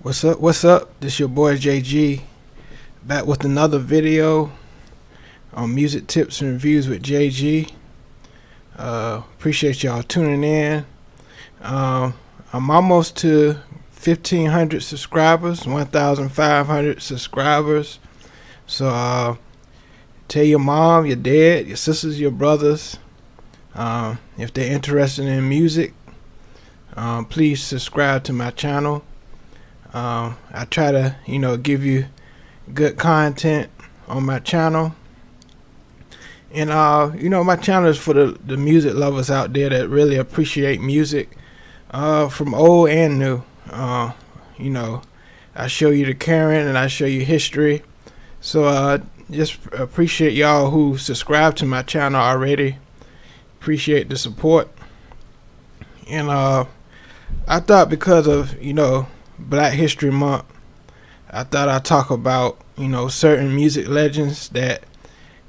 What's up? What's up? This your boy JG, back with another video on music tips and reviews with JG. Appreciate y'all tuning in. I'm almost to 1,500 subscribers, 1,500 subscribers. So tell your mom, your dad, your sisters, your brothers, if they're interested in music, please subscribe to my channel. I try to, give you good content on my channel. And, my channel is for the music lovers out there that really appreciate music, from old and new. I show you the current and I show you history. So, just appreciate y'all who subscribe to my channel already. Appreciate the support. And, I thought because of, Black History Month, I thought I'd talk about, certain music legends that,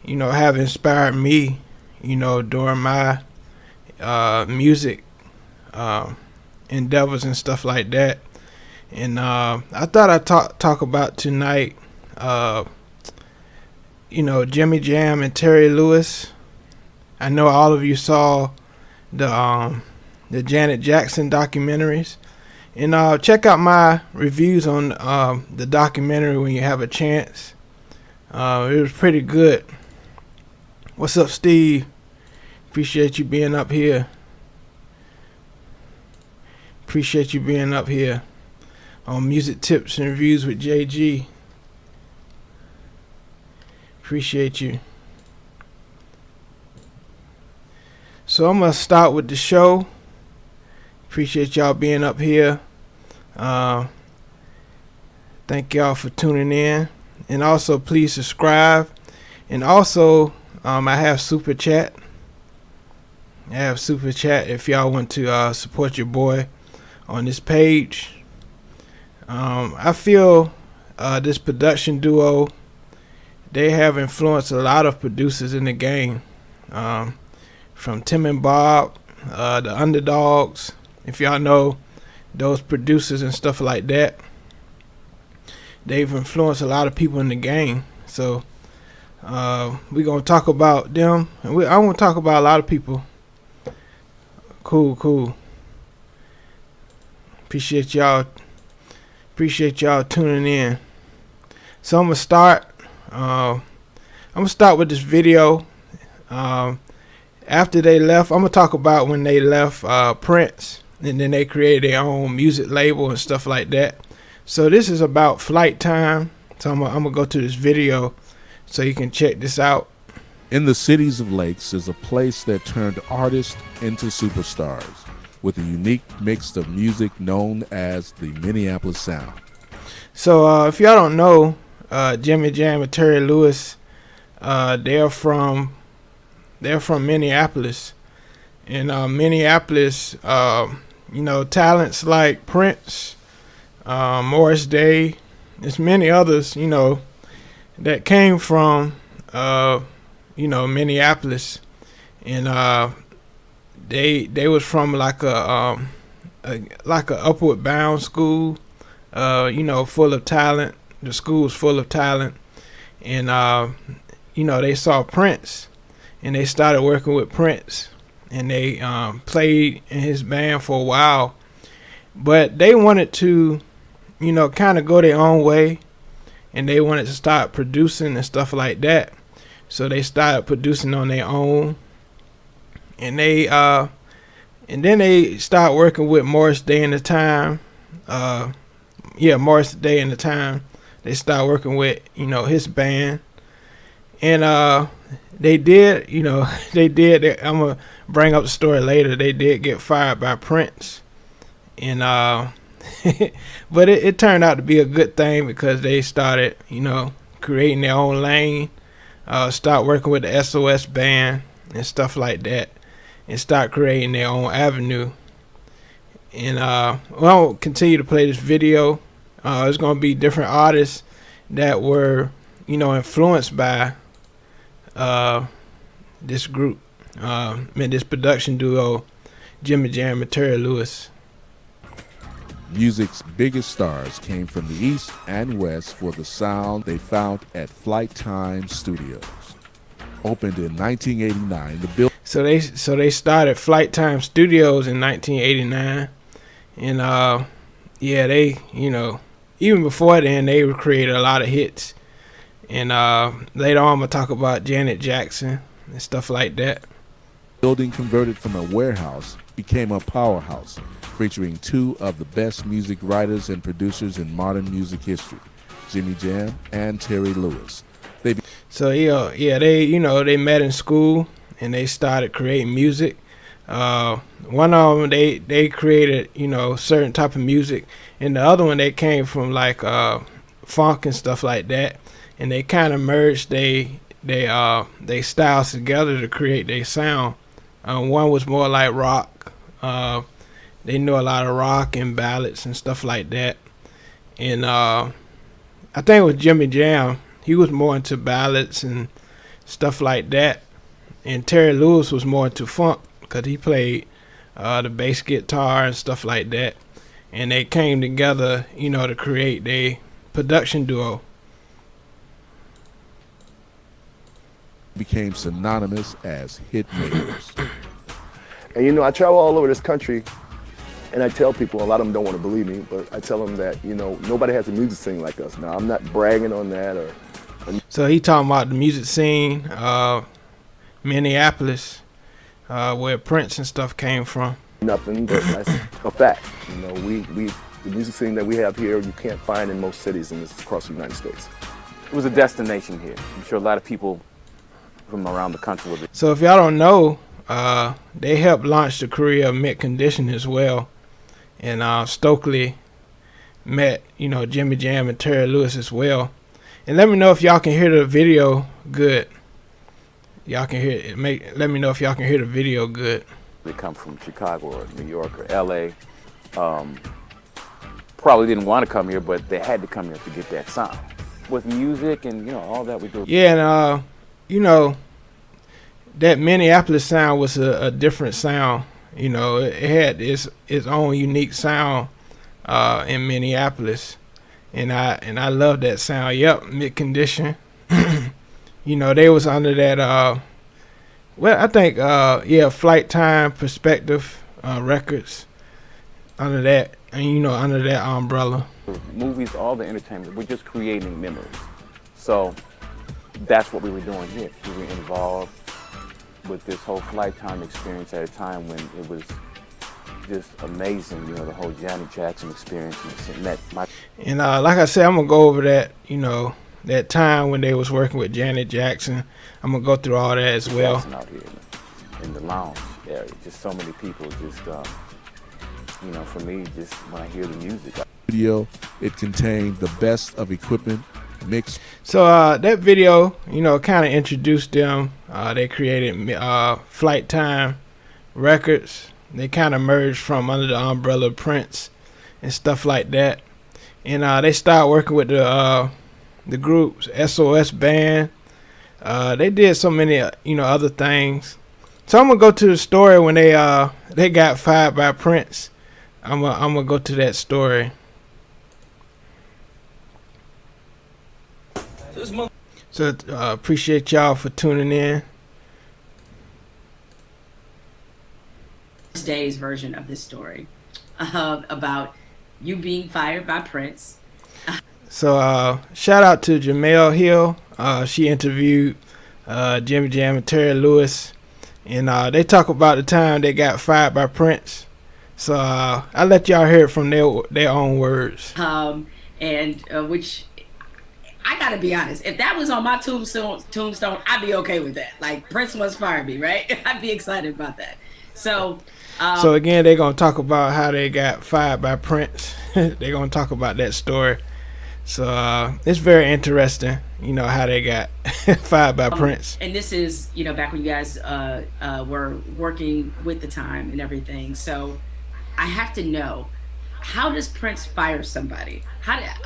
have inspired me, during my music endeavors and stuff like that. And I thought I'd talk about tonight, Jimmy Jam and Terry Lewis. I know all of you saw the Janet Jackson documentaries. And check out my reviews on the documentary when you have a chance. It was pretty good. What's up, Steve? Appreciate you being up here. Appreciate you being up here on Music Tips and Reviews with JG. Appreciate you. So I'm going to start with the show. Appreciate y'all being up here. Thank y'all for tuning in. And also please subscribe. And also I have Super Chat. If y'all want to support your boy on this page. I feel this production duo, they have influenced a lot of producers in the game. From Tim and Bob, the Underdogs. If y'all know those producers and stuff like that, they've influenced a lot of people in the game. So we're going to talk about them. And I want to talk about a lot of people. Cool. Appreciate y'all tuning in. So I'm going to start. With this video. After they left, I'm going to talk about when they left Prince. And then they created their own music label and stuff like that. So this is about Flight Time. So I'm gonna go to this video so you can check this out. In the Cities of Lakes is a place that turned artists into superstars with a unique mix of music known as the Minneapolis Sound. So if y'all don't know, Jimmy Jam and Terry Lewis, they're from Minneapolis. And Minneapolis, talents like Prince, Morris Day, there's many others, that came from, Minneapolis. And they was from like a upward bound school, full of talent. The school was full of talent. And, they saw Prince and they started working with Prince. And they played in his band for a while. But they wanted to, kind of go their own way. And they wanted to start producing and stuff like that. So they started producing on their own. And then they started working with Morris Day and the Time. Morris Day and the Time. They started working with, his band. And they did, I'm going to bring up the story later. They did get fired by Prince. And, but it turned out to be a good thing because they started, creating their own lane, start working with the SOS band and stuff like that, and start creating their own avenue. And, I'll continue to play this video. It's going to be different artists that were, influenced by this group, this production duo, Jimmy Jam and Terry Lewis. Music's biggest stars came from the East and West for the sound they found at Flight Time Studios. Opened in 1989, the building. So they started Flight Time Studios in 1989, and yeah, they, you know, even before then they created a lot of hits. And later on, I'm gonna talk about Janet Jackson and stuff like that. Building converted from a warehouse became a powerhouse, featuring two of the best music writers and producers in modern music history, Jimmy Jam and Terry Lewis. So yeah, they met in school and they started creating music. One of them they created, you know, certain type of music, and the other one they came from like funk and stuff like that, and they kind of merged they styles together to create their sound. One was more like rock. They knew a lot of rock and ballads and stuff like that. And I think with Jimmy Jam, he was more into ballads and stuff like that. And Terry Lewis was more into funk because he played the bass guitar and stuff like that. And they came together, you know, to create their production duo. Became synonymous as hit makers. And you know, I travel all over this country, and I tell people, a lot of them don't want to believe me, but I tell them that, you know, nobody has a music scene like us. Now, I'm not bragging on that or. So he talking about the music scene, Minneapolis, where Prince and stuff came from. Nothing, but that's a fact. You know, the music scene that we have here, you can't find in most cities across the United States. It was a destination here. I'm sure a lot of people from around the country will be. So if y'all don't know, they helped launch the career of Mint Condition as well. And Stokely met, you know, Jimmy Jam and Terry Lewis as well. And let me know if y'all can hear the video good. Y'all can hear it. Let me know if y'all can hear the video good. They come from Chicago or New York or LA. Probably didn't want to come here, but they had to come here to get that sound. With music and, you know, all that we do. Yeah, and you know, that Minneapolis sound was a different sound. You know, it had its own unique sound in Minneapolis, and I love that sound. Yep, Mint Condition. You know, they was under that. Well, I think Flight Time Perspective Records, under that, and you know, under that umbrella. Movies, all the entertainment, we're just creating memories. So that's what we were doing here. We were involved with this whole Flight Time experience at a time when it was just amazing, you know, the whole Janet Jackson experience. And like I said, I'm gonna go over that, you know, that time when they was working with Janet Jackson. I'm gonna go through all that as well. Out here in the lounge area, just so many people. Just you know, for me, just when I hear the music. Video, it contained the best of equipment mixed. So that video, you know, kind of introduced them. They created Flight Time Records. They kind of merged from under the umbrella of Prince and stuff like that. And they started working with the groups, SOS Band. They did so many, you know, other things. So I'm gonna go to the story when they got fired by Prince. I'm gonna go to that story. So appreciate y'all for tuning in. Day's version of this story about you being fired by Prince. So shout out to Jamel Hill. She interviewed Jimmy Jam and Terry Lewis, and they talk about the time they got fired by Prince. So I'll let y'all hear it from their own words. Which I gotta be honest, if that was on my tombstone, I'd be okay with that. Like, Prince must fire me, right? I'd be excited about that. So again, they're gonna talk about how they got fired by Prince. They're gonna talk about that story. So it's very interesting, you know, how they got fired by Prince. And this is, you know, back when you guys were working with the time and everything. So I have to know, how does Prince fire somebody?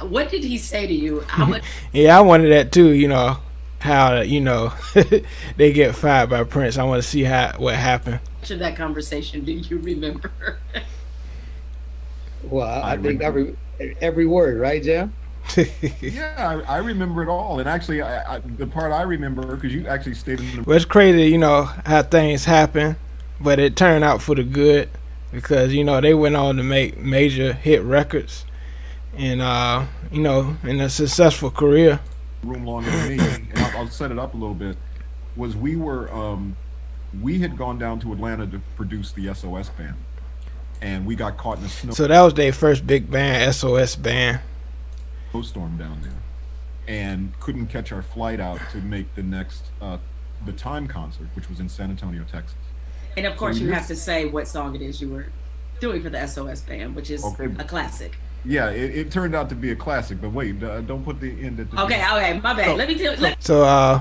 What did he say to you? How much? Yeah, I wanted that too. You know, how, you know, they get fired by Prince. I want to see what happened. Much of that conversation do you remember? Well, I I think remember. every word, right, Jim? Yeah, I remember it all. And actually, the part I remember, because you actually stayed in the Well, it's crazy, how things happen, but it turned out for the good because they went on to make major hit records and in a successful career. room longer than me, and I'll set it up a little bit. Was we had gone down to Atlanta to produce the SOS band, and we got caught in a So that was their first big band, SOS band. snowstorm down there, and couldn't catch our flight out to make the next the Time concert, which was in San Antonio, Texas. And of course, So you we have to say what song it is you were doing for the SOS band, which is Okay. a classic. Yeah, it turned out to be a classic. But wait, don't put the end at the Okay, okay, my bad. Let me tell you. So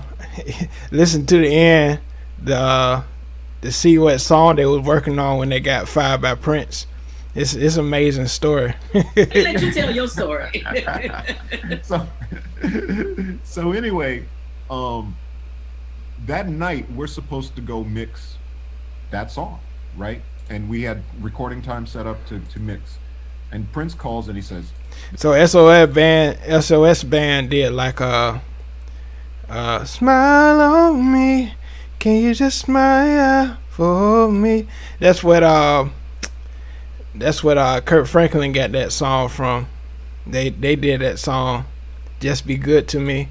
listen to the end, to see what song they was working on when they got fired by Prince. It's an amazing story. Let you tell your story. so so anyway, that night we're supposed to go mix that song, right? And we had recording time set up to mix. And Prince calls and he says, So SOS band did like a smile on me, can you just smile for me? That's what Kurt Franklin got that song from. They did that song, Just Be Good to Me,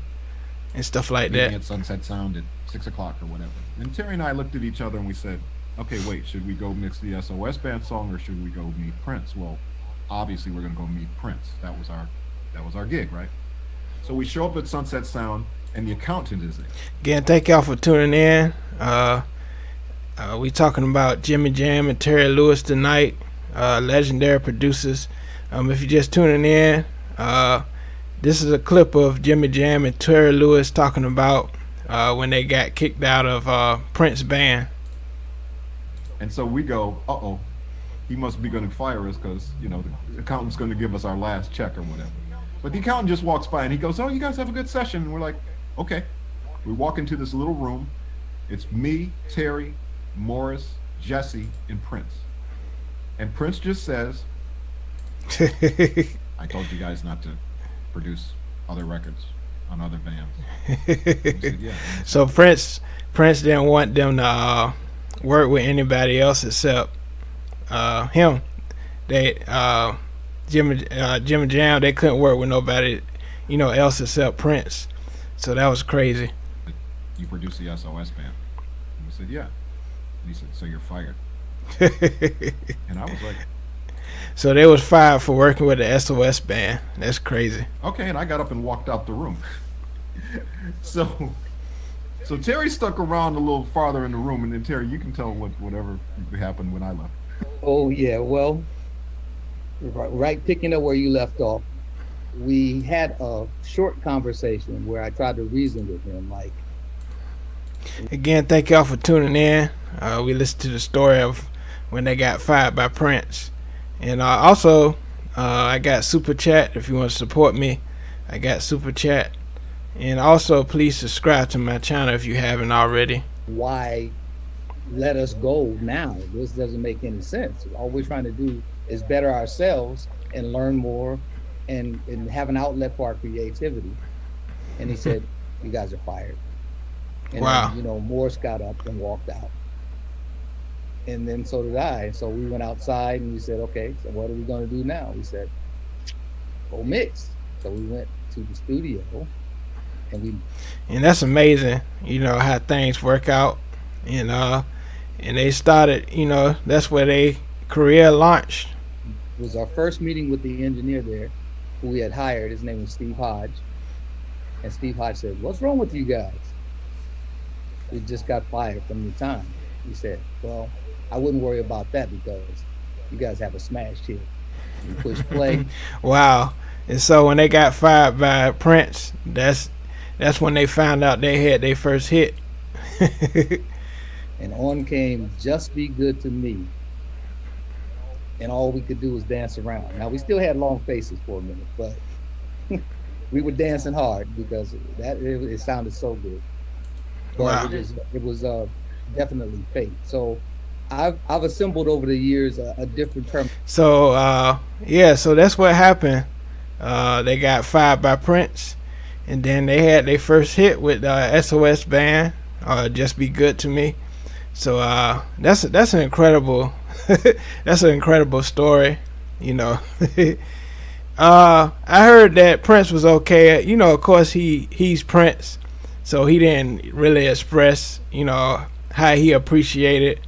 and stuff like meeting that. at Sunset Sound at 6 o'clock or whatever. And Terry and I looked at each other and we said, okay, wait, should we go mix the SOS band song or should we go meet Prince? Well, obviously we're gonna go meet Prince. That was our gig, right? So we show up at Sunset Sound and the accountant is there. Again, thank y'all for tuning in. We talking about Jimmy Jam and Terry Lewis tonight, legendary producers. If you're just tuning in, this is a clip of Jimmy Jam and Terry Lewis talking about when they got kicked out of Prince band. And so we go, uh-oh, he must be going to fire us because, the accountant's going to give us our last check or whatever. But the accountant just walks by and he goes, oh, you guys have a good session. And we're like, okay. We walk into this little room. It's me, Terry, Morris, Jesse, and Prince. And Prince just says, I told you guys not to produce other records on other bands. We said, yeah. So Prince didn't want them to work with anybody else except him. They Jimmy Jam, they couldn't work with nobody else except Prince. So that was crazy. You produce the SOS band. And we said, yeah. And he said, so you're fired. And I was like, So they was fired for working with the SOS band. That's crazy. okay. And I got up and walked out the room. So Terry stuck around a little farther in the room, and then Terry, you can tell whatever happened when I left. Oh yeah, well, right picking up where you left off, we had a short conversation where I tried to reason with him, like, Again, thank y'all for tuning in. We listened to the story of when they got fired by Prince. And also, I got Super Chat if you want to support me. I got Super Chat. And also, please subscribe to my channel if you haven't already. why let us go now? This doesn't make any sense. All we're trying to do is better ourselves and learn more and have an outlet for our creativity. And he said, you guys are fired. And Wow. then, Morris got up and walked out. And then so did I. So we went outside and we said, okay, so what are we going to do now? We said, go mix. So we went to the studio and And that's amazing, how things work out. And they started, that's where their career launched. it was our first meeting with the engineer there who we had hired. His name was Steve Hodge. And Steve Hodge said, what's wrong with you guys? We just got fired from the time. He said, well, I wouldn't worry about that because you guys have a smash hit. You push play. Wow. And so when they got fired by Prince, that's when they found out they had their first hit. And on came Just Be Good to Me. And all we could do was dance around. Now we still had long faces for a minute, but we were dancing hard because it sounded so good. But Wow. it was definitely fate. So I've assembled over the years a different term. So yeah, so that's what happened. They got fired by Prince, and then they had their first hit with SOS Band, Just Be Good to Me. So that's an incredible that's an incredible story, you know. I heard that Prince was okay. You know, of course he's Prince, so he didn't really express, you know, how he appreciated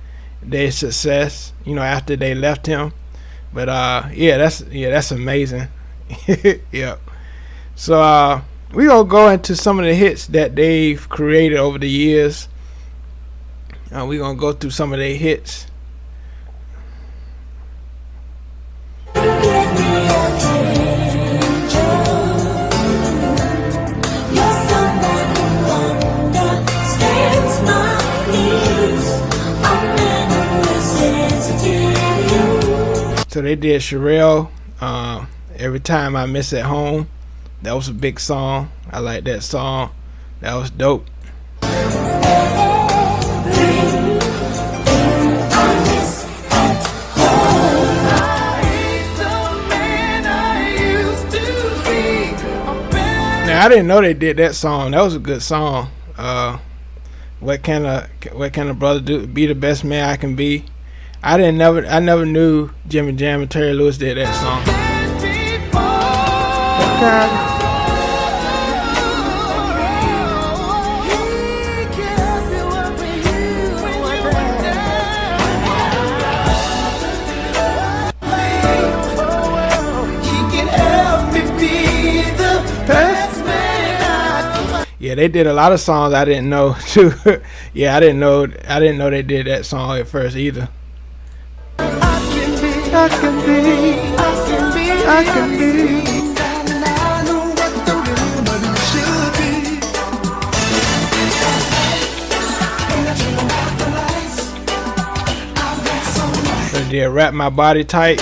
their success, you know, after they left him. But that's amazing. Yep. So we gonna go into some of the hits that they've created over the years. We gonna go through some of their hits. So they did Sherelle, Every Time I Miss At Home. That was a big song. I like that song. That was dope. Now I didn't know they did that song. That was a good song. What can a brother do? Be the best man I can be. I never knew Jimmy Jam and Terry Lewis did that song. Yeah, they did a lot of songs I didn't know too. Yeah, I didn't know they did that song at first either. I can be. They did Wrap My Body Tight.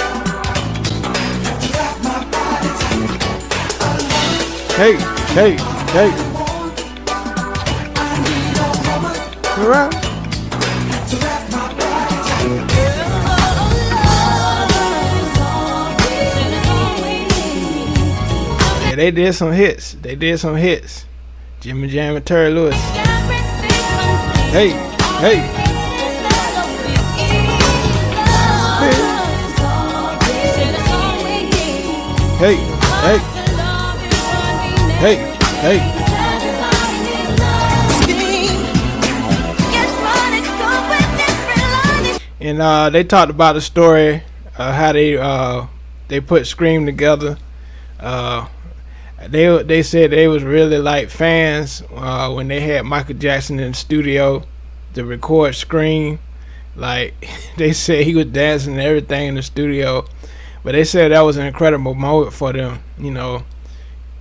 Hey. All right. Yeah, they did some hits. Jimmy Jam and Terry Lewis. Hey. Hey. And they talked about the story, how they put Scream together. They said they was really like fans when they had Michael Jackson in the studio to record Scream. Like they said he was dancing and everything in the studio, but they said that was an incredible moment for them. You know,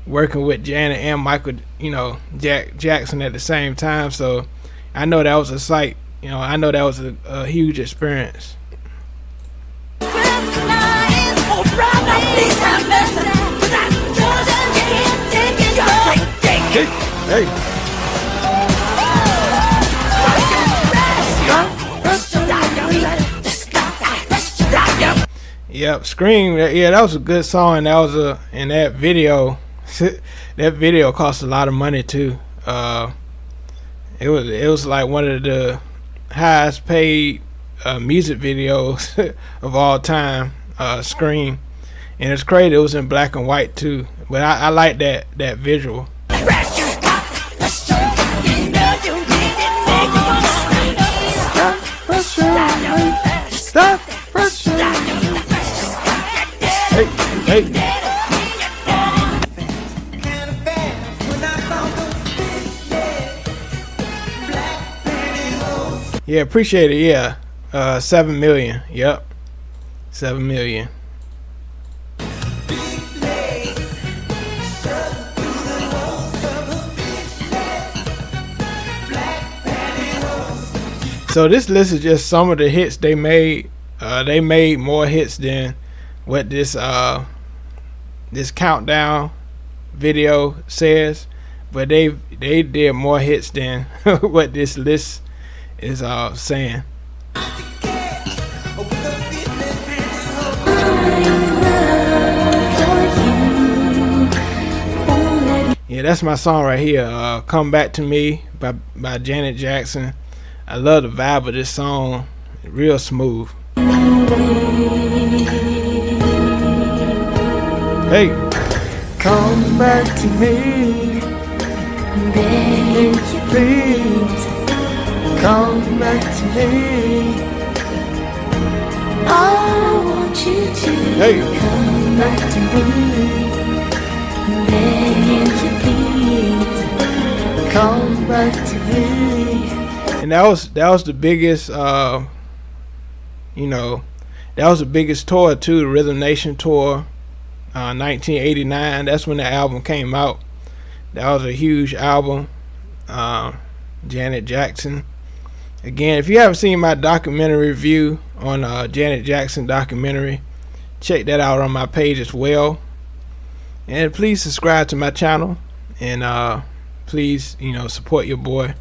working with Janet and Michael, you know, Jackson at the same time. So I know that was a sight. You know, I know that was a huge experience. Hey. Yep, Scream. Yeah, that was a good song. That was in that video. That video cost a lot of money too. It was like one of the highest paid music videos of all time. Scream, and it's crazy. It was in black and white too. But I like that visual. Hey. Yeah, appreciate it. Yeah, 7 million. Yep, 7 million. So this list is just some of the hits they made. They made more hits than what this countdown video says, but they did more hits than what this list is saying. Yeah, that's my song right here. "Come Back to Me" by Janet Jackson. I love the vibe of this song. Real smooth. Hey, come back to me, please. Come back to me. I want you to Hey, come back to me. Begging you, please. come back to me. And that was the biggest, that was the biggest tour too, the Rhythm Nation tour, 1989. That's when the album came out. That was a huge album. Janet Jackson. Again, if you haven't seen my documentary review on Janet Jackson documentary, check that out on my page as well. And please subscribe to my channel, and please, support your boy.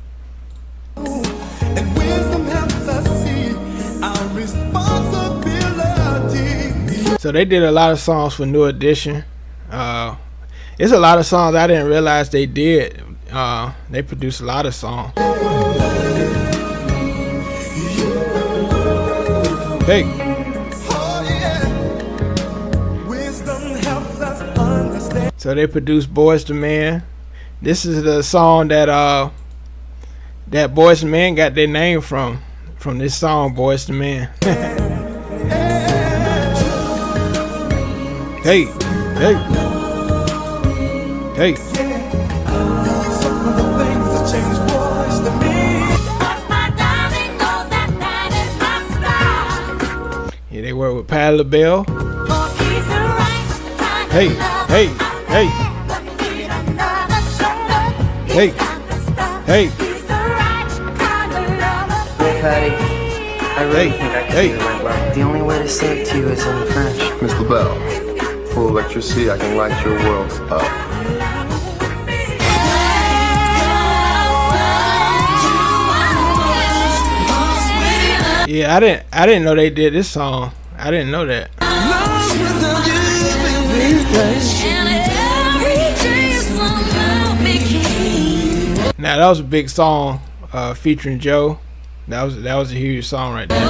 And wisdom helps us see our responsibility. So they did a lot of songs for New Edition. It's a lot of songs I didn't realize they did. They produced a lot of songs. Hey. Oh, yeah. Wisdom helps us understand. So they produced Boyz II Men. This is the song that Boyz II Men got their name from this song, Boyz II Men. Hey, hey, hey. Some of the things that change boys to me. Yeah, they work with Patti LaBelle. Hey, hey, hey, hey, hey. Patty, I really think I can Hey. do it right well. The only way to say it to you is in French. Miss LaBelle, full electricity, I can light your world up. Yeah, I didn't know they did this song. I didn't know that. Now that was a big song, featuring Joe. That was a huge song right there.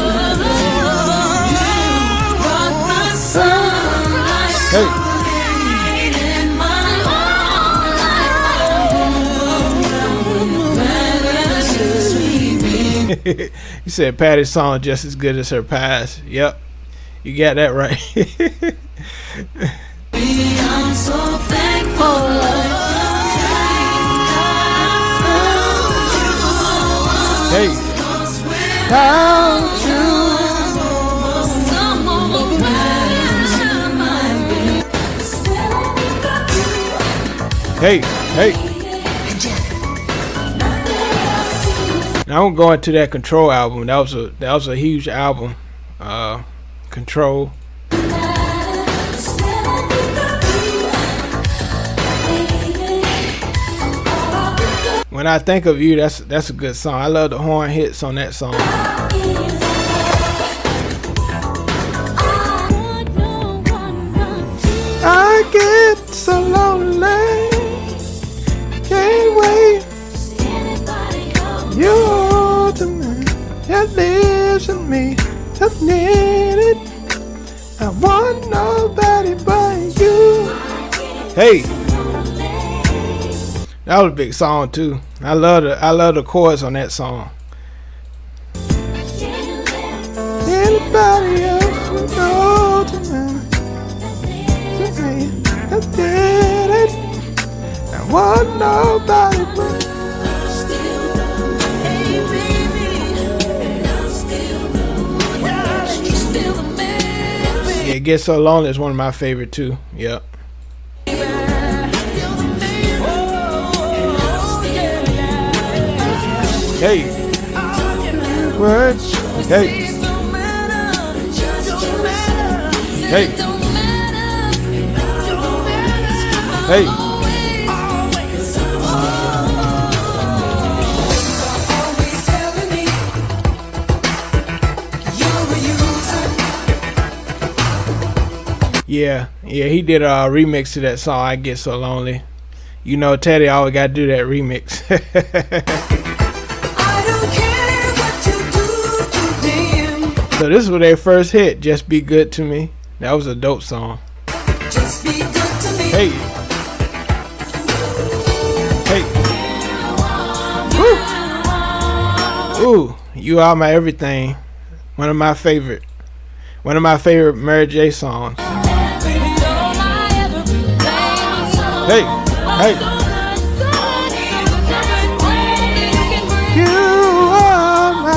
Hey. You said Patty's song just as good as her past. Yep, you got that right. I'm so thankful. Hey, without you. Hey, hey. Now I'm going to that Control album. That was a huge album. Control. When I Think of You, that's a good song. I love the horn hits on that song. I get so lonely, can't wait. You're the man that lives in me, that need it. I want nobody but you. Hey, that was a big song too. I love the chorus on that song. Anybody else would know the man that did it. I want nobody but. Yeah, It Gets So Lonely is one of my favorite too. Yep. Hey. Words. Hey. Hey. Hey. Yeah, he did a remix to that song, I Get So Lonely. You know, Teddy always got to do that remix. So this was their first hit, Just Be Good to Me. That was a dope song. Just be good to me. Hey. Ooh, You Are My Everything. One of my favorite Mary J songs. Hey. You are my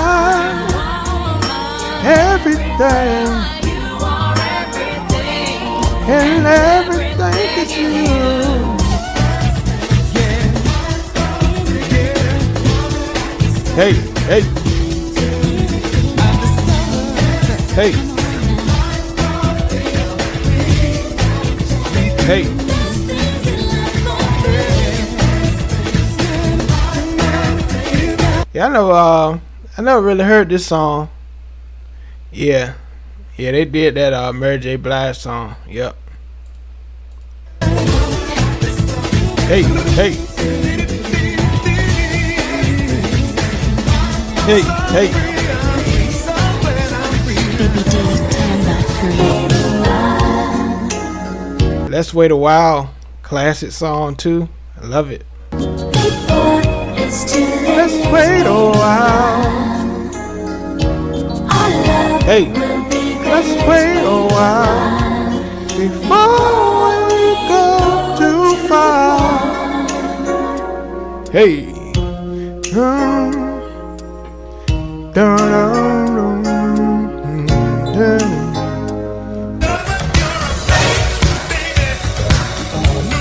everything. And everything is you. Hey. Yeah, I never really heard this song. Yeah, they did that Mary J. Blige song. Yep. Hey. Let's Wait a While, classic song too. I love it. Let's wait a while. Hey, let's wait a while before we go too far. Hey.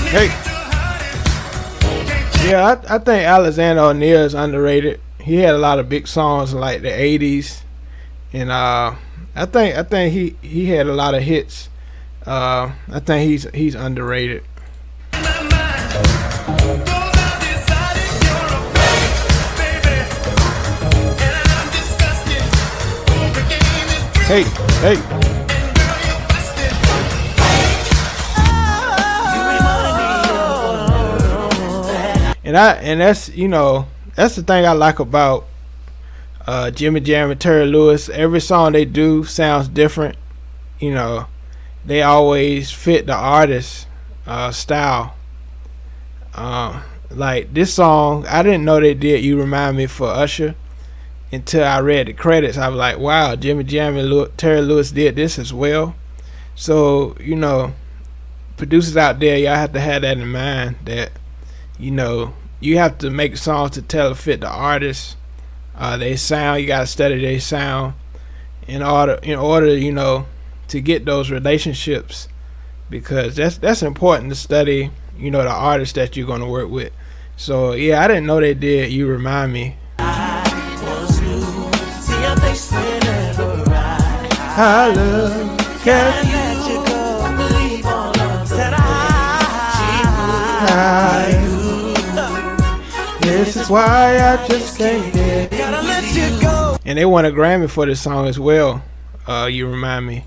Hey. Yeah, I think Alexander O'Neal is underrated. He had a lot of big songs in like the 80s. And I think he had a lot of hits. I think he's underrated. Hey. And that's, you know, that's the thing I like about Jimmy Jam and Terry Lewis. Every song they do sounds different. You know, they always fit the artist's style. Like this song, I didn't know they did You Remind Me for Usher until I read the credits. I was like, wow, Jimmy Jam and Terry Lewis did this as well. So, you know, producers out there, y'all have to have that in mind, that, you know, you have to make songs to fit the artist. They sound, you gotta study their sound in order, you know, to get those relationships, because that's important to study, you know, the artist that you're gonna work with. So yeah, I didn't know they did You Remind Me. I love this is why I just can't get. And they won a Grammy for this song as well. You Remind Me.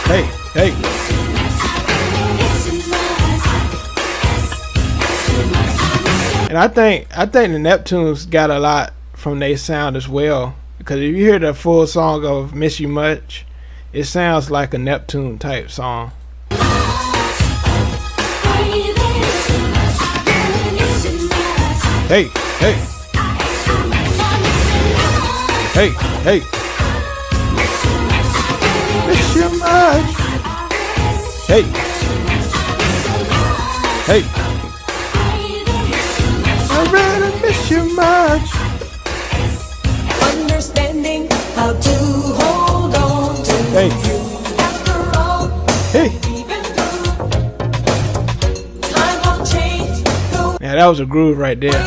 Hey. And I think the Neptunes got a lot from their sound as well, because if you hear the full song of Miss You Much, it sounds like a Neptune type song. Hey. Miss you much. Hey. I really miss you much. Understanding how to hold on to you. After all, even though time won't change. Yeah, that was a groove right there.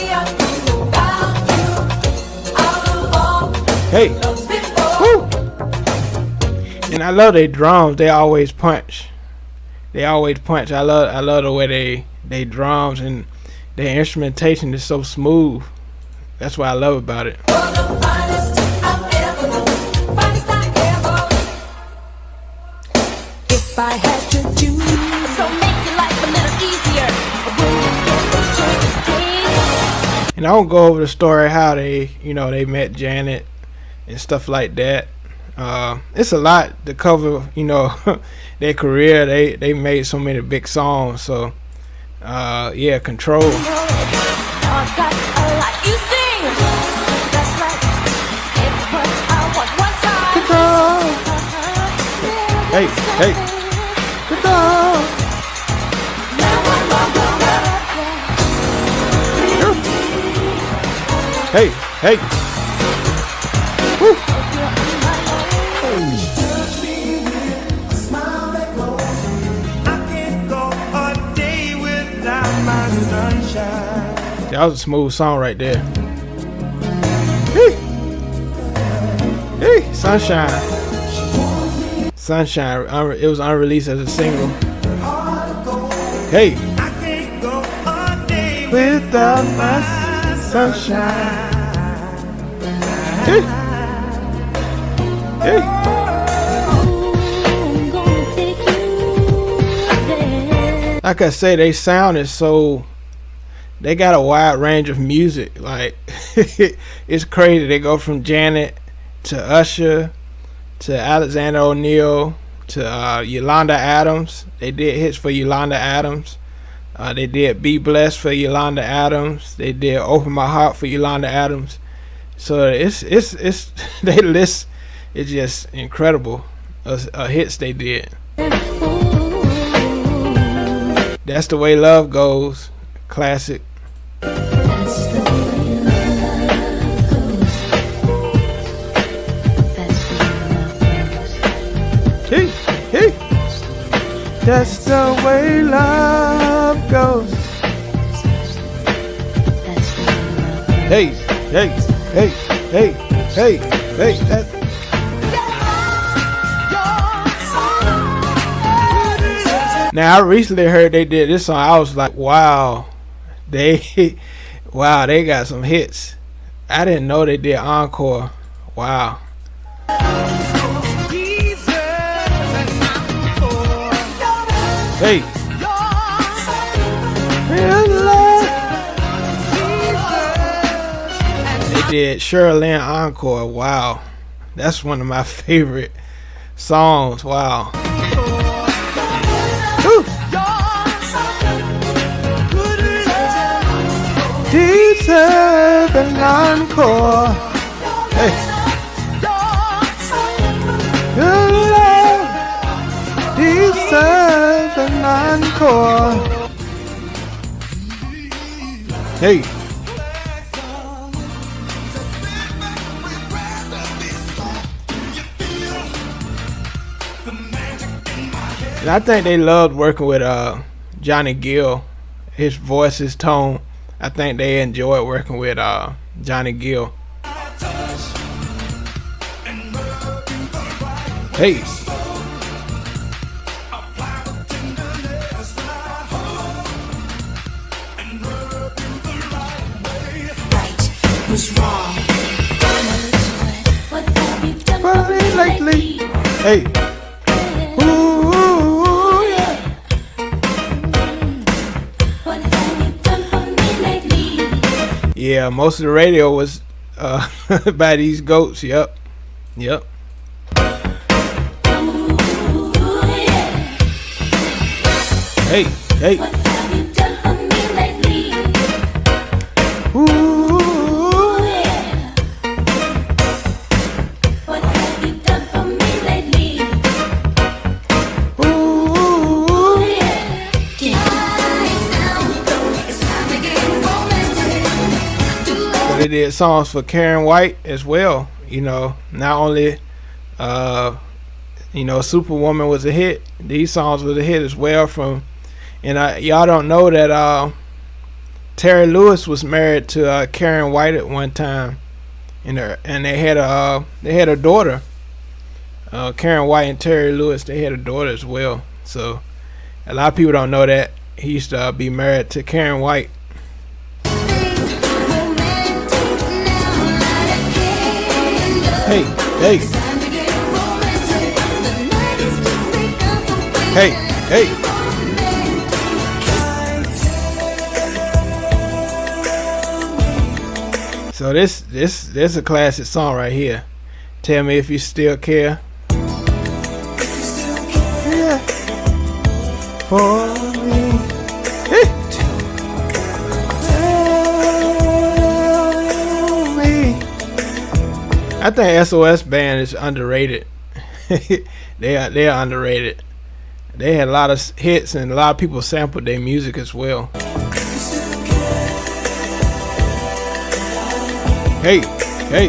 Hey. Woo. And I love their drums. They always punch. I love the way they drums and their instrumentation is so smooth. That's what I love about it. if I had to choose. So make your life a little easier when you get the chance. And I won't go over the story how they, they met Janet and stuff like that. It's a lot to cover, their career. They made so many big songs. So, yeah, Control. I've got a lot you sing. That's right. It's what I want one time. Control. Hey, hey. Control. Hey, hey. Woo. That was a smooth song right there. Hey, hey, Sunshine. Sunshine. It was unreleased as a single. Hey, without my sunshine. Hey, hey. Like I say, they sound is so. They got a wide range of music. Like it's crazy. They go from Janet to Usher to Alexander O'Neal to Yolanda Adams. They did hits for Yolanda Adams. They did Be Blessed for Yolanda Adams. They did Open My Heart for Yolanda Adams. So it's they list is just incredible hits they did. That's the Way Love Goes. Classic. Hey, hey. That's the way love goes. Hey, hey, hey, hey, hey, hey. Now I recently heard they did this song. I was like, wow. They got some hits. I didn't know they did encore. Wow. Hey. They did Cheryl Lynn encore. Wow. That's one of my favorite songs. Wow. Woo. Deserve an encore. Hey. Your love deserves an encore. Hey. And I think they loved working with Johnny Gill. His voice, his tone. I think they enjoyed working with Johnny Gill. Hey. What's wrong? What have you done For me lately? Hey. Ooh, yeah. What have you done for me lately? Yeah, most of the radio was by these goats. Yep. Yep. Hey, hey. What have you done for me lately? Ooh, yeah. What have you done for me lately? ooh. Yeah. It's time to get romantic. But they did songs for Karen White as well. Not only Superwoman was a hit. These songs was a hit as well and y'all don't know that Terry Lewis was married to Karen White at one time, and they had a daughter. Karen White and Terry Lewis, they had a daughter as well. So a lot of people don't know that he used to be married to Karen White. Hey, hey, Hey, hey. So this is a classic song right here. Tell me if you still care. Yeah. For me. Hey. Tell me. I think SOS Band is underrated. they are underrated. They had a lot of hits and a lot of people sampled their music as well. Hey, hey.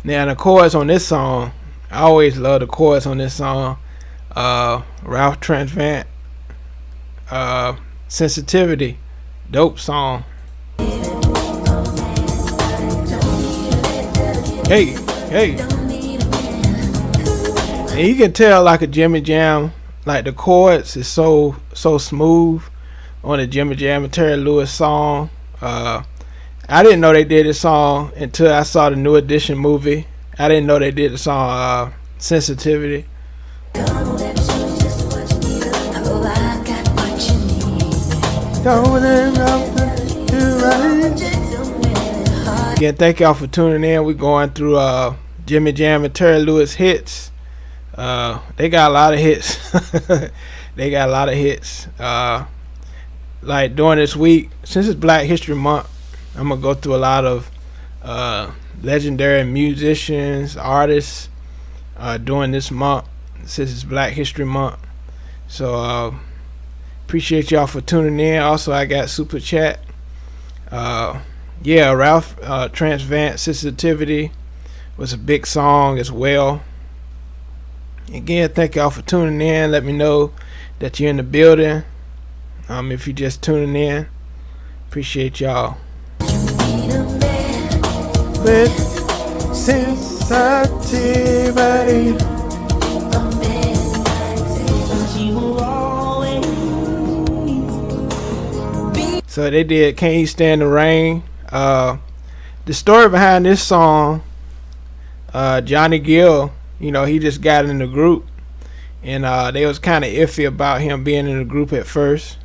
Now the chorus on this song, I always love the chorus on this song. Ralph Tresvant, Sensitivity, dope song. Hey, hey. And you can tell like a Jimmy Jam, like the chords is so smooth on the Jimmy Jam and Terry Lewis song. I didn't know they did this song until I saw the New Edition movie. I didn't know they did the song Sensitivity. Again, thank y'all for tuning in. We're going through Jimmy Jam and Terry Lewis hits. They got a lot of hits. They got a lot of hits. Like during this week, since it's Black History Month, I'm gonna go through a lot of legendary musicians, artists during this month, since it's Black History Month. So appreciate y'all for tuning in. Also, I got Super Chat. Yeah, Ralph Tresvant, Sensitivity was a big song as well. Again, thank y'all for tuning in. Let me know that you're in the building. If you're just tuning in, appreciate y'all. With sensitivity. So they did Can You Stand the Rain. The story behind this song, Johnny Gill, you know, he just got in the group, and they was kind of iffy about him being in the group at first,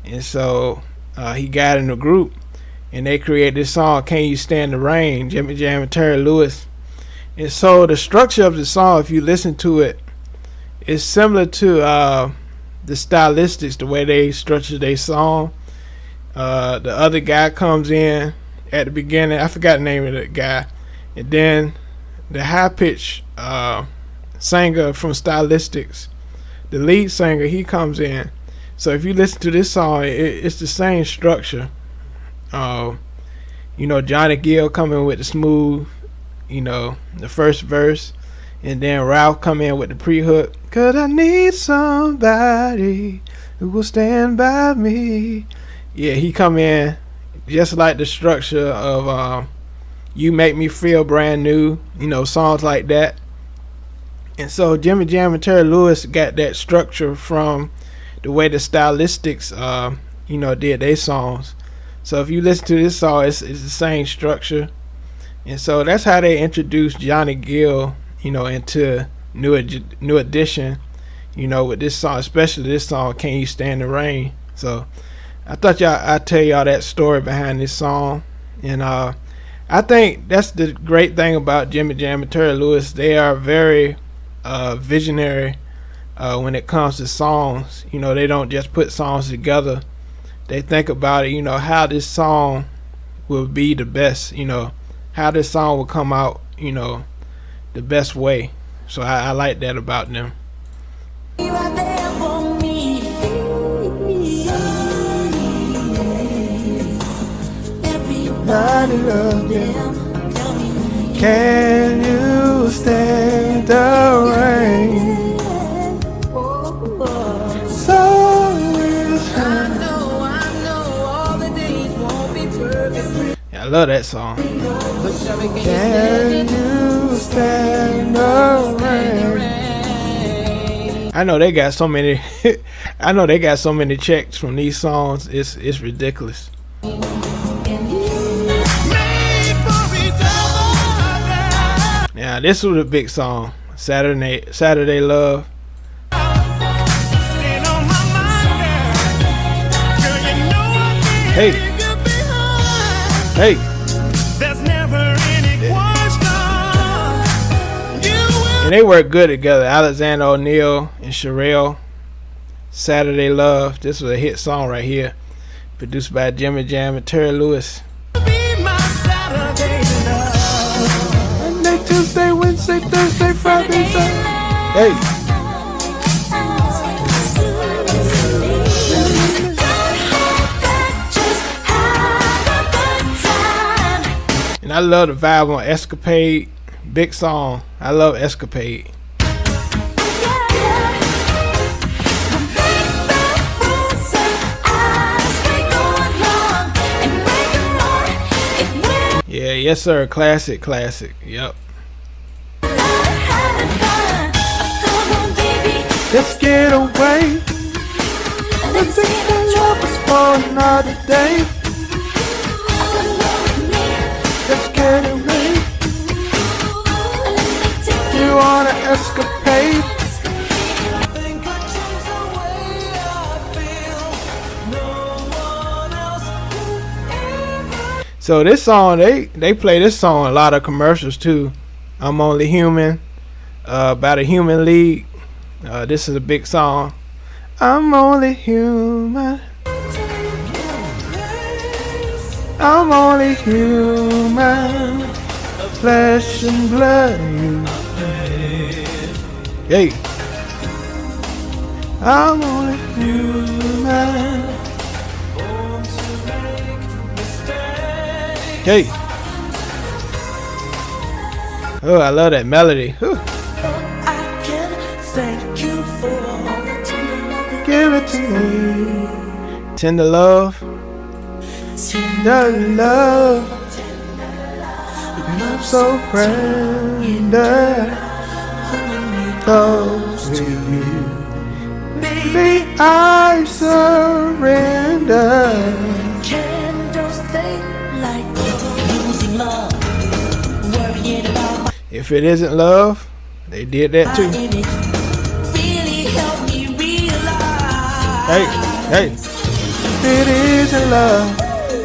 and so he got in the group, and they created this song, Can You Stand the Rain, Jimmy Jam and Terry Lewis. And so the structure of the song, if you listen to it, is similar to the Stylistics, the way they structure their song. The other guy comes in at the beginning, I forgot the name of the guy, and then the high pitch singer from Stylistics, the lead singer, he comes in. So if you listen to this song, it's the same structure. You know, Johnny Gill coming with the smooth, you know, the first verse, and then Ralph come in with the pre-hook. 'Cause I need somebody who will stand by me. Yeah, he come in just like the structure of You Make Me Feel Brand New, you know, songs like that. And so Jimmy Jam and Terry Lewis got that structure from the way the Stylistics, you know, did their songs. So if you listen to this song, it's the same structure. And so that's how they introduced Johnny Gill, you know, into New Edition, you know, with this song, especially this song, Can You Stand the Rain. So I thought I'd tell y'all that story behind this song. And I think that's the great thing about Jimmy Jam and Terry Lewis. They are very visionary when it comes to songs. You know, they don't just put songs together. They think about it, you know, how this song will be the best, you know, how this song will come out, you know, the best way. So I like that about them. Can you stand the rain? So I love that song. Can you stand the rain? I know they got so many. I know they got so many checks from these songs. It's ridiculous. This was a big song. Saturday Love. Hey. Hey. And they work good together. Alexander O'Neal and Sherelle. Saturday Love. This was a hit song right here. Produced by Jimmy Jam and Terry Lewis. Monday, Tuesday, Wednesday, Thursday, Friday, Saturday. Hey. And I love the vibe on Escapade. Big song. I love Escapade. Yeah, yes sir. Classic. Yep. Let's get away. Let's take the lovers for another day. Let's get away. You wanna escapade? So this song, they play this song in a lot of commercials too. I'm Only Human, about a human league. This is a big song. I'm only human. I'm only human. Flesh and blood. Hey. I'm only human. Hey. Oh, I love that melody. Whew. Give it to me. Tender love. Tender love. I'm so friendly. Close to you. Baby, I surrender. If it isn't love, they did that too. Hey. If it isn't love,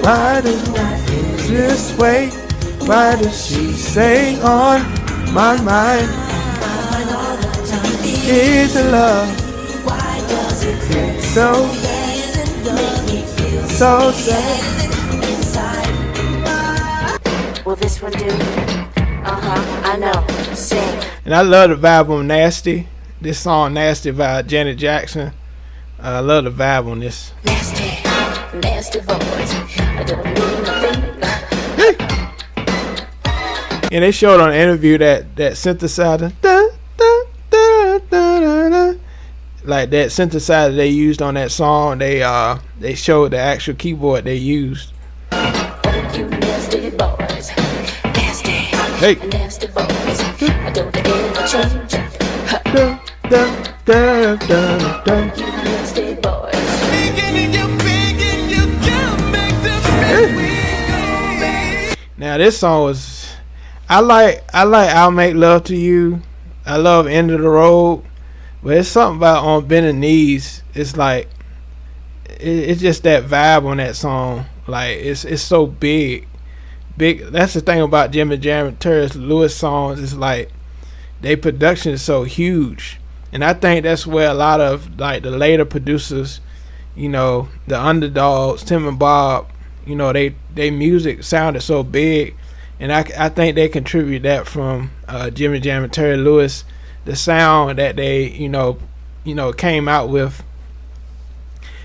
why does it feel this way? Why does she stay on my mind? Isn't love? Why does it feel so sad? Will this one do? I know. Sing. And I love the vibe on Nasty. This song Nasty by Janet Jackson. I love the vibe on this. Nasty boys. I don't need nothing. And they showed on an interview that synthesizer. Like that synthesizer they used on that song, they showed the actual keyboard they used. You nasty boys. Hey. Nasty boys. I don't ever change. You nasty boys. Now this song was, I like I'll Make Love to You. I love End of the Road. But it's something about On Bending Knees. It's like it's just that vibe on that song. Like it's so big. That's the thing about Jimmy Jam and Terry Lewis songs. It's like their production is so huge, and I think that's where a lot of like the later producers, you know, the underdogs, Tim and Bob, you know, they music sounded so big, and I think they contribute that from Jimmy Jam and Terry Lewis, the sound that they you know came out with.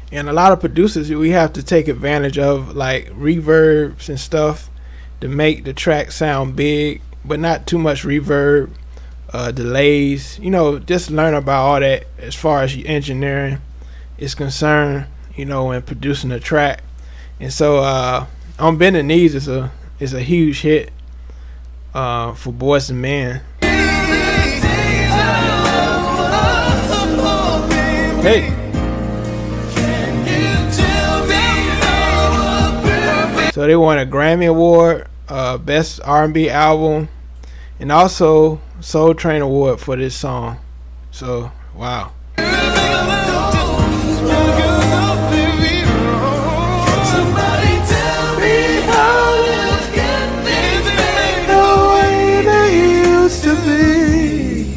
And a lot of producers, we have to take advantage of like reverbs and stuff to make the track sound big, but not too much reverb, delays. You know, just learn about all that as far as engineering is concerned. You know, when producing a track. And so, On Bending Knees is a huge hit for Boyz II Men. Hey. So they won a Grammy Award, Best R&B Album, and also Soul Train Award for this song. So wow. Somebody tell me how to get things back the way they used to be.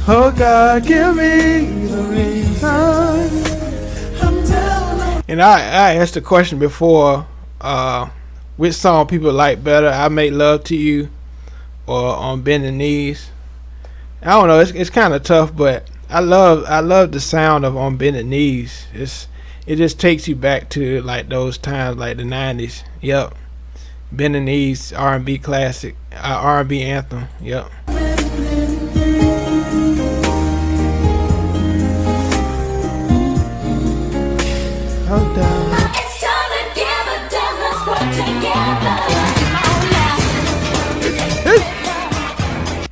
Oh God, give me the reason. And I asked the question before, which song people like better, I Make Love to You or On Bending Knees. I don't know, it's kind of tough, but I love the sound of On Bending Knees. It just takes you back to like those times, like the 90s. Yep. Bending Knees, R&B classic, R&B anthem. Yep. Hold down. It's time to give a damn, let's work together.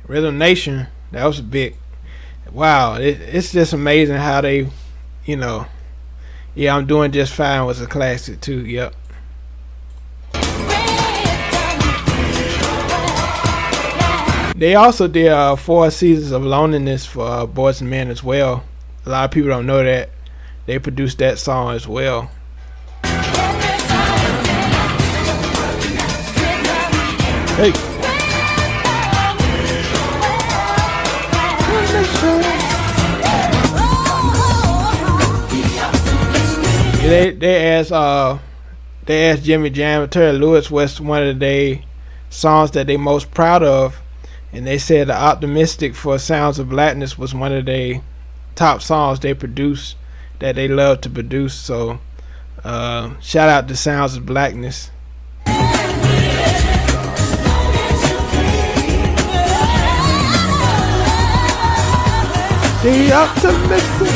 Rhythm Nation, that was a big. Wow, it's just amazing how they, you know. Yeah, I'm Doing Just Fine was a classic too. Yep. They also did 4 seasons of Loneliness for Boys and Men as well. A lot of people don't know that. They produced that song as well. Hey. They asked Jimmy Jam and Terry Lewis what's one of their songs that they most proud of, and they said The Optimistic for Sounds of Blackness was one of their top songs they produced that they love to produce. So shout out to Sounds of Blackness. The optimistic,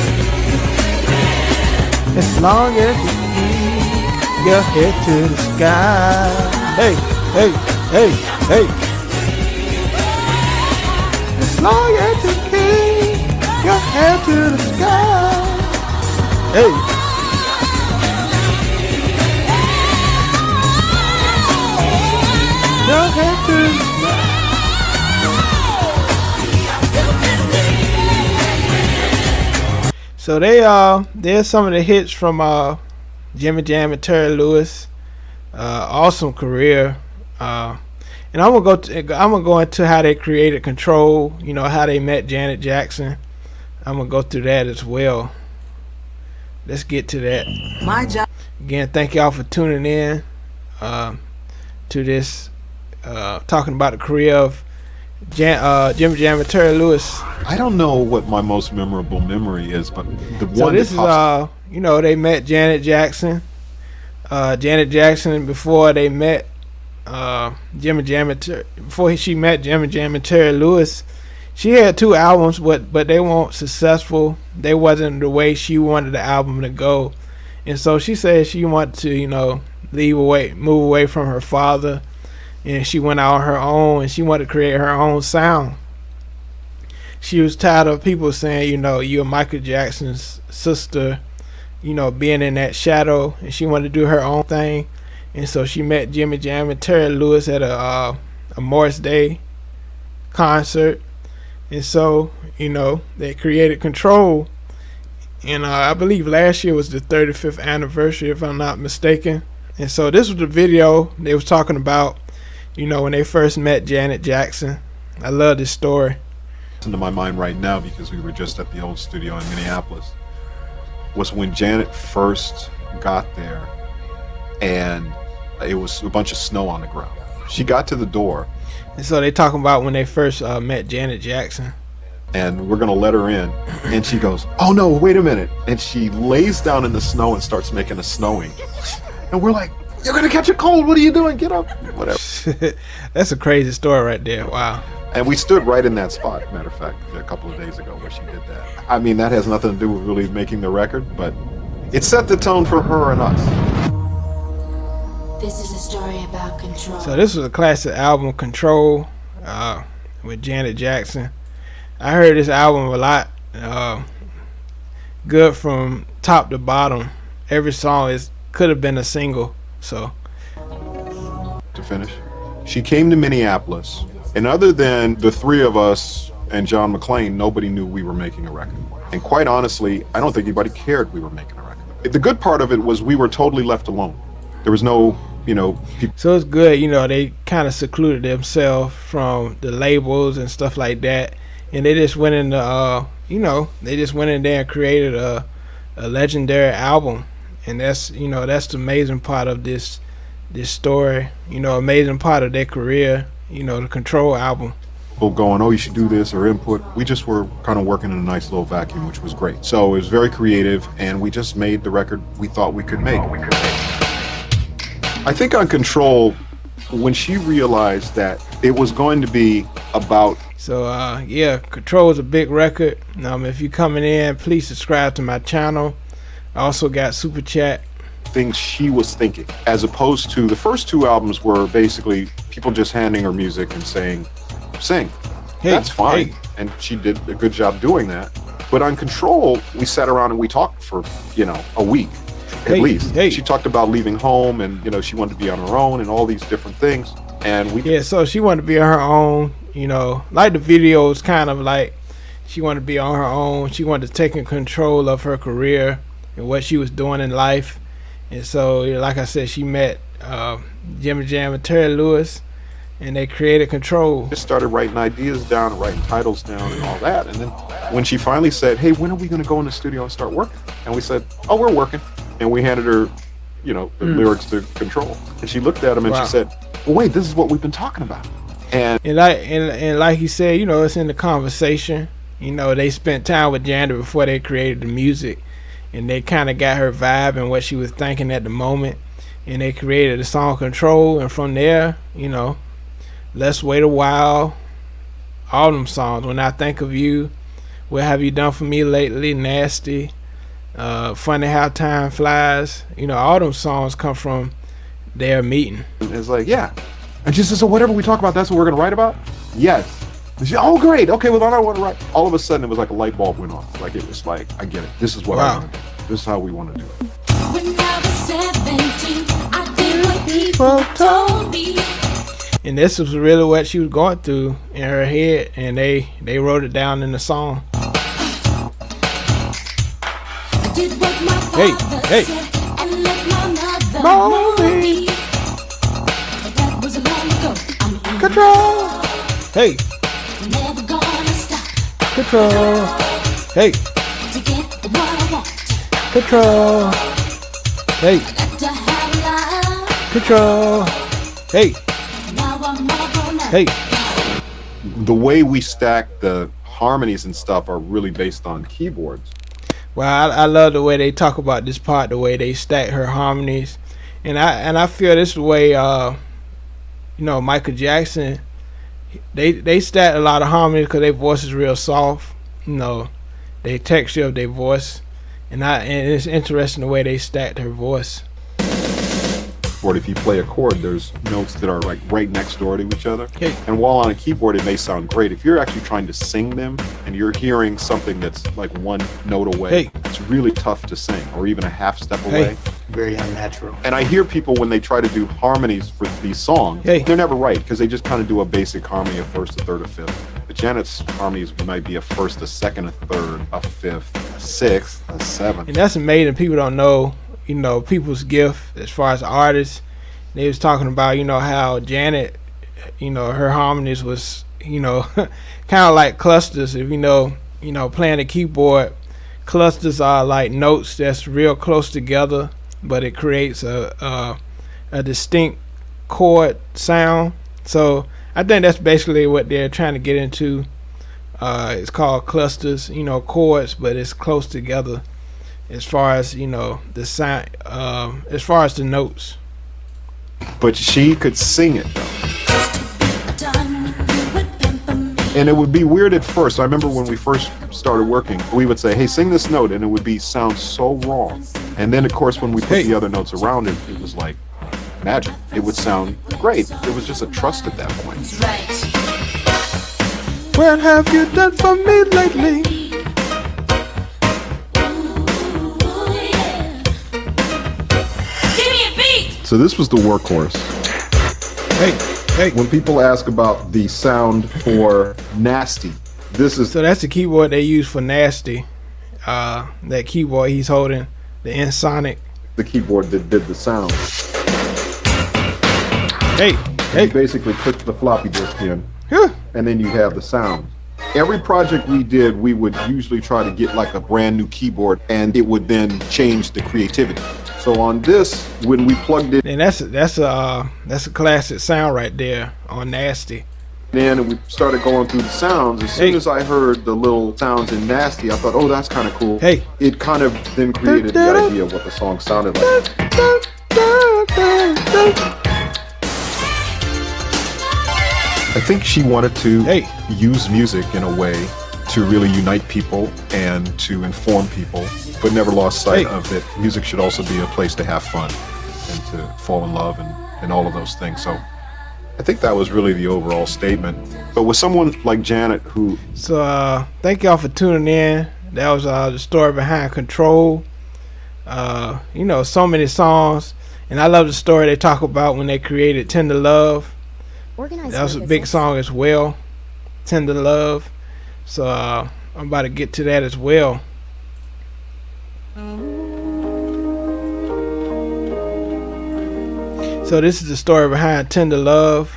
as long as you keep your head to the sky. Hey, hey, hey, hey. As long as you keep your head to the sky. Hey. Your head to the sky. So there's some of the hits from Jimmy Jam and Terry Lewis. Awesome career. And I'm gonna go into how they created Control. You know, how they met Janet Jackson. I'm gonna go through that as well. Let's get to that. My job. Again, thank y'all for tuning in to this talking about the career of Jimmy Jam and Terry Lewis. I don't know what my most memorable memory is, but the one. So this is you know, they met Janet Jackson. Janet Jackson, before they met Jimmy Jam and before she met Jimmy Jam and Terry Lewis, she had 2 albums, but they weren't successful. They wasn't the way she wanted the album to go, and so she said she wanted to, you know, move away from her father, and she went out on her own, and she wanted to create her own sound. She was tired of people saying, you know, you're Michael Jackson's sister, you know, being in that shadow, and she wanted to do her own thing. And so she met Jimmy Jam and Terry Lewis at a Morris Day concert, and so, you know, they created Control. And I believe last year was the 35th anniversary, if I'm not mistaken. And so this was the video they was talking about, you know, when they first met Janet Jackson. I love this story. Into my mind right now, because we were just at the old studio in Minneapolis, was when Janet first got there and it was a bunch of snow on the ground. She got to the door, and so they talking about when they first met Janet Jackson, and we're gonna let her in, and she goes, oh no, wait a minute, and she lays down in the snow and starts making a snowing, and we're like, you're gonna catch a cold, what are you doing, get up, whatever. That's a crazy story right there. Wow. And we stood right in that spot, matter of fact, a couple of days ago where she did that. I mean, that has nothing to do with really making the record, but it set the tone for her and us. This is a story about control. So this was a classic album, Control, with Janet Jackson. I heard this album a lot. Good from top to bottom. Every song could have been a single. So to finish, she came to Minneapolis And other than the three of us and John McClain, nobody knew we were making a record. And quite honestly, I don't think anybody cared we were making a record. The good part of it was we were totally left alone. There was no, people. So it's good, they kind of secluded themselves from the labels and stuff like that. And they just went into, they just went in there and created a legendary album. And that's, that's the amazing part of this story, amazing part of their career, the Control album. People going, oh, you should do this or input. We just were kind of working in a nice little vacuum, which was great. So it was very creative, and we just made the record we thought we could make. I think on Control, when she realized that it was going to be about... So, Control is a big record. If you're coming in, please subscribe to my channel. I also got Super Chat. Things she was thinking, as opposed to the first two albums were basically people just handing her music and saying, sing. Hey, that's fine. hey. And she did a good job doing that. But on Control, we sat around and we talked for, a week at least. She talked about leaving home and, she wanted to be on her own and all these different things. And we... Yeah, so she wanted to be on her own, like the videos kind of like she wanted to be on her own. She wanted to take control of her career and what she was doing in life. And so, like I said, she met Jimmy Jam and Terry Lewis, and they created Control. Just started writing ideas down, writing titles down and all that. And then when she finally said, hey, when are we going to go in the studio and start working? And we said, oh, we're working. And we handed her, the lyrics to Control. And she looked at them and she said, well, wait, this is what we've been talking about. And like he said, it's in the conversation. They spent time with Janet before they created the music. And they kind of got her vibe and what she was thinking at the moment. And they created the song Control. And from there, Let's Wait a While, all them songs. When I Think of You, What Have You Done For Me Lately, Nasty, Funny How Time Flies. All them songs come from their meeting. It's like, yeah. And she says, so whatever we talk about, that's what we're going to write about? Yes. She, oh, great. Okay, well, then I want to write. All of a sudden, it was like a light bulb went off. Like, it was like, I get it. This is what I want to do. This is how we want to do it. When I was 17, I did what people told me. And this was really what she was going through in her head, and they wrote it down in the song. I did what my father said and let my mother know me. But that was long ago. I'm in Control. Hey. Never gonna stop. Control. Hey. To get what I want. Control. Hey. Got to have love. Control. Hey. Now I'm all grown up. Hey. The way we stack the harmonies and stuff are really based on keyboards. Well, I love the way they talk about this part, the way they stack her harmonies, and I feel this way. Michael Jackson, they stacked a lot of harmonies because their voice is real soft. The texture of their voice, and it's interesting the way they stacked her voice. Or if you play a chord, there's notes that are like right next door to each other. Okay. And while on a keyboard it may sound great, if you're actually trying to sing them and you're hearing something that's like one note away, it's really tough to sing, or even a half step away. Very unnatural. And I hear people when they try to do harmonies for these songs, they're never right because they just kind of do a basic harmony, a first, a third, a fifth. But Janet's harmonies might be a first, a second, a third, a fifth, a sixth, a seventh. And that's amazing. People don't know, people's gift as far as artists. They was talking about, how Janet, her harmonies was, kind of like clusters. If playing the keyboard, clusters are like notes that's real close together, but it creates a distinct chord sound. So I think that's basically what they're trying to get into. It's called clusters, chords, but it's close together as far as the sound, as far as the notes. But she could sing it though. And it would be weird at first. I remember when we first started working, we would say, hey, sing this note, and it would sound so wrong. And then of course when we put the other notes around it, it was like magic. It would sound great. It was just a trust at that point. What have you done for me lately? So this was the workhorse. Hey. When people ask about the sound for Nasty, this is So that's the keyboard they use for Nasty. That keyboard he's holding, the Ensoniq. the keyboard that did the sound. You basically click the floppy disk in, and then you have the sound. Every project we did, we would usually try to get like a brand new keyboard, and it would then change the creativity. So on this, when we plugged it And that's a classic sound right there on Nasty. in and we started going through the sounds, as soon as I heard the little sounds in Nasty, I thought, oh, that's kind of cool. It kind of then created the idea of what the song sounded like. I think she wanted to use music in a way to really unite people and to inform people, but never lost sight of that music should also be a place to have fun and to fall in love and all of those things. So I think that was really the overall statement. But with someone like Janet who... So thank y'all for tuning in. That was the story behind Control. You know, so many songs. And I love the story they talk about when they created Tender Love. That was a big song as well, Tender Love. So I'm about to get to that as well. So this is the story behind Tender Love.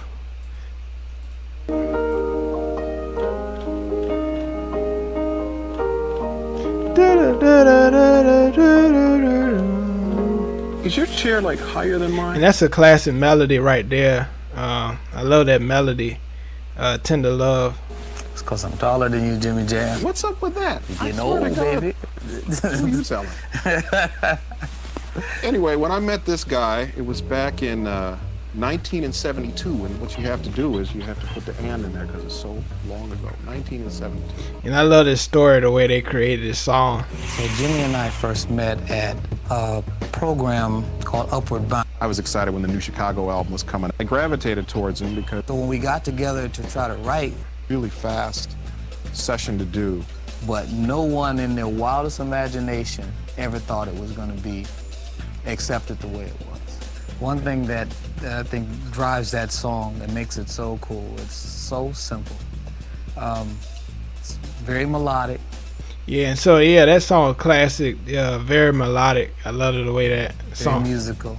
Is your chair like higher than mine? And that's a classic melody right there. I love that melody, Tender Love. It's because I'm taller than you, Jimmy Jam. What's up with that? You're getting old, baby. Who you telling? Anyway, when I met this guy, it was back in 1972, and what you have to do is you have to put the and in there because it's so long ago. 1972. And I love this story, the way they created this song. So Jimmy and I first met at a program called Upward Bound. I was excited when the new Chicago album was coming. I gravitated towards him because... So when we got together to try to write... Really fast session to do. But no one in their wildest imagination ever thought it was going to be accepted the way it was. One thing that I think drives that song, that makes it so cool, it's so simple. It's very melodic. Yeah, and so yeah, that song is classic, very melodic. I love the way that song. Very musical,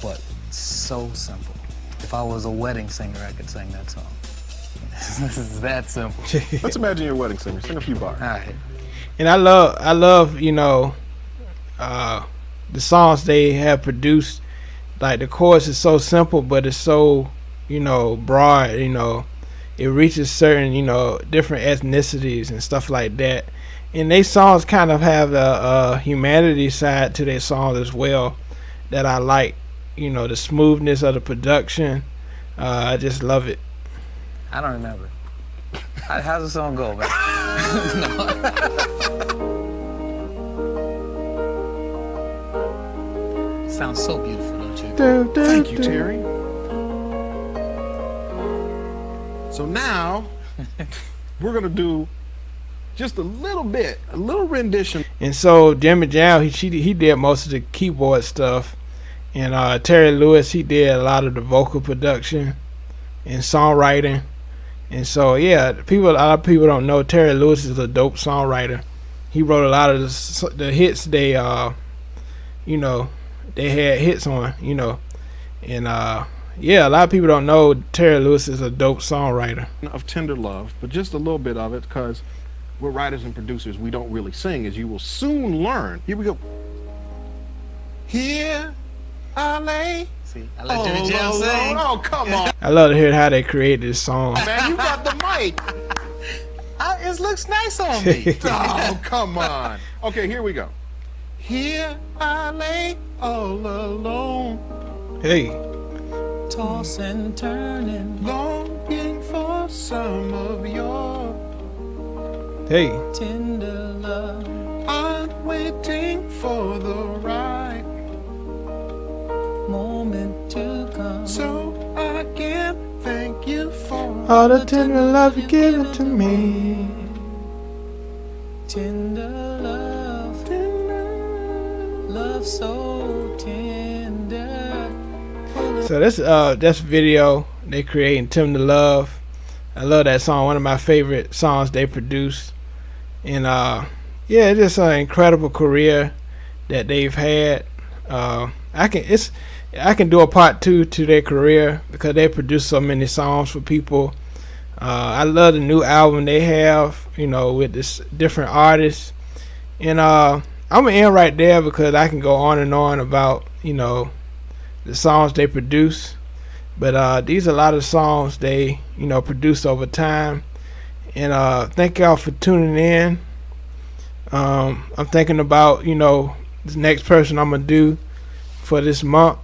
but so simple. If I was a wedding singer, I could sing that song. This is that simple. Let's imagine you're a wedding singer. Sing a few bars. All right. And I love, you know, the songs they have produced. Like the chorus is so simple, but it's so, you know, broad. You know, it reaches certain, you know, different ethnicities and stuff like that. And they songs kind of have a humanity side to their songs as well that I like. You know, the smoothness of the production. I just love it. I don't remember. How's the song go, man? Sounds so beautiful, don't you? Thank you, Terry. So now, we're going to do just a little bit, a little rendition. And so Jimmy Jam, he did most of the keyboard stuff. And Terry Lewis, he did a lot of the vocal production and songwriting. And so, yeah, a lot of people don't know Terry Lewis is a dope songwriter. He wrote a lot of the hits they, you know, they had hits on, you know. And, yeah, a lot of people don't know Terry Lewis is a dope songwriter. Of Tender Love, but just a little bit of it because we're writers and producers. We don't really sing, as you will soon learn. Here we go. Here I lay. See, I let Jimmy Jam sing. Oh, come on. I love to hear how they created this song. Man, you got the mic. It looks nice on me. Oh, come on. Okay, here we go. Here I lay all alone. Hey. Toss and turning. Longing for some of your Hey. Tender love. I'm waiting for the right moment to come. So I can thank you for all the tender love you've given to me. Tender love. Love so tender. So that's video they creating Tim the Love. I love that song. One of my favorite songs they produced. And yeah, it's just an incredible career that they've had. I can do a part 2 to their career because they produce so many songs for people. I love the new album they have, with this different artists. And I'm gonna end right there because I can go on and on about the songs they produce. But these are a lot of songs they produced over time. And thank y'all for tuning in. I'm thinking about the next person I'm gonna do for this month.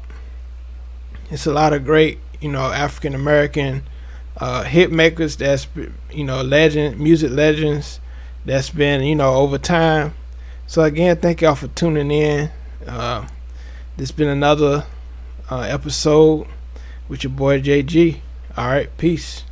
It's a lot of great African American hit makers that's music legends that's been over time. So again, thank y'all for tuning in. This been another episode with your boy JG. All right, peace.